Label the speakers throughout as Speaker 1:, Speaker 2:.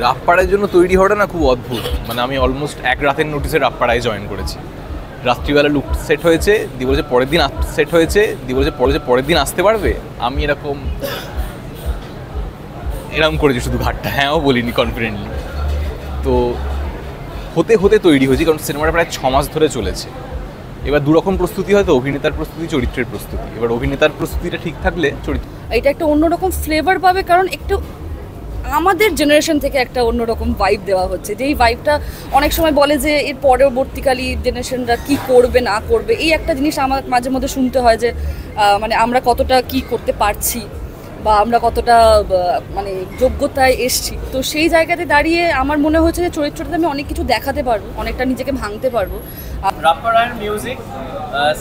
Speaker 1: রাপ্পাড়ার জন্য তৈরি হওয়াটা না খুব অদ্ভুত। মানে আমি অলমোস্ট এক রাতের নোটিসে রাপ্পাড়ায় জয়েন করেছি। রাত্রিবেলা লুক সেট হয়েছে, দিয়ে বলেছে পরের দিন সেট হয়েছে, দিয়ে বলেছে পরের দিন আসতে পারবে। আমি এরকম করেছি শুধু ঘাটটা, হ্যাঁও বলিনি কনফিডেন্টলি। তো হতে হতে তৈরি হয়েছি, কারণ সিনেমাটা প্রায় 6 মাস ধরে চলেছে। এবার দুরকম প্রস্তুতি, হয়তো অভিনেতার প্রস্তুতি, চরিত্রের প্রস্তুতি। এবার অভিনেতার প্রস্তুতিটা ঠিক থাকলে চরিত্র
Speaker 2: এটা একটা অন্যরকম ফ্লেভার পাবে, কারণ একটু আমাদের জেনারেশন থেকে একটা অন্যরকম ভাইব দেওয়া হচ্ছে। যেই ভাইবটা অনেক সময় বলে যে এর পরবর্তীকালী জেনারেশনরা কি করবে না করবে, এই একটা জিনিস আমার মাঝে মধ্যে শুনতে হয় যে মানে আমরা কতটা কি করতে পারছি বা আমরা কতটা মানে যোগ্যতায় এসছি। তো সেই জায়গাতে দাঁড়িয়ে আমার মনে হচ্ছে যে চরিত্রটাতে আমি অনেক কিছু দেখাতে পারবো, অনেকটা নিজেকে ভাঙতে পারবো।
Speaker 3: রাপ্পাড়ার মিউজিক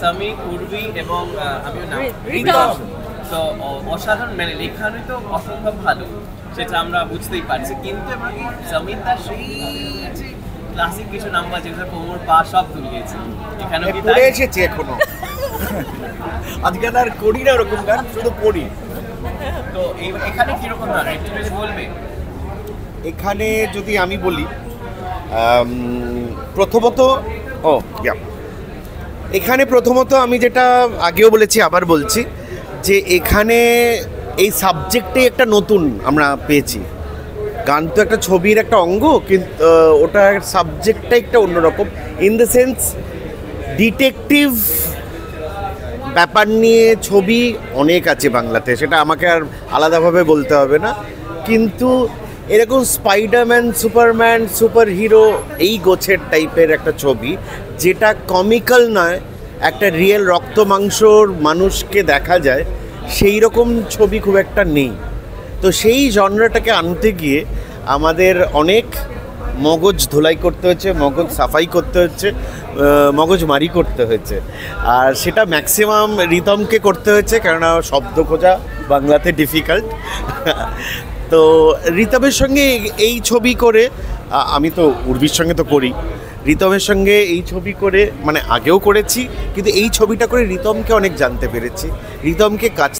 Speaker 3: সামি, উর্বি এবং রিতম তো অসাধারণ, মানে লেখানো তো অসম্ভব ভালো, সেটা আমরা বুঝতেই পারছি। কিন্তু এবার সামির তার সেই যে ক্লাসিক কিছু নাম্বার যেগুলো কোমর পা সব তুলিয়েছে, এখানে কি
Speaker 4: পড়ে এসেছি এখনো। আজকাল আর করি না ওরকম গান, শুধু পড়ি।
Speaker 3: তো এখানে কিরকম গান একটু যদি বলবে?
Speaker 4: এখানে যদি আমি বলি, প্রথমত এখানে প্রথমত আমি যেটা আগেও বলেছি আবার বলছি যে এখানে এই সাবজেক্টে একটা নতুন আমরা পেয়েছি। গান তো একটা ছবির একটা অঙ্গ, কিন্তু ওটার সাবজেক্টটা একটা অন্যরকম। ইন দ্য সেন্স ডিটেকটিভ ব্যাপার নিয়ে ছবি অনেক আছে বাংলাতে, সেটা আমাকে আর আলাদাভাবে বলতে হবে না। কিন্তু এরকম স্পাইডারম্যান, সুপারম্যান, সুপার হিরো এই গোছের টাইপের একটা ছবি, যেটা কমিক্যাল নয়, একটা রিয়েল রক্ত মাংসর মানুষকে দেখা যায়, সেই রকম ছবি খুব একটা নেই। তো সেই জনরাটাকে আনতে গিয়ে আমাদের অনেক মগজ ধোলাই করতে হচ্ছে, মগজ সাফাই করতে হচ্ছে, মগজ মারি করতে হয়েছে। আর সেটা ম্যাক্সিমাম রিতমকে করতে হয়েছে, কেননা শব্দ খোঁজা বাংলাতে ডিফিকাল্ট। তো রিতমের সঙ্গে এই ছবি করে, আমি তো উর্বির সঙ্গে তো করি, রিতমের সঙ্গে এই ছবি করে, মানে আগেও করেছি, কিন্তু এই ছবিটা করে রিতমকে অনেক জানতে পেরেছি, রিতমকে কাছ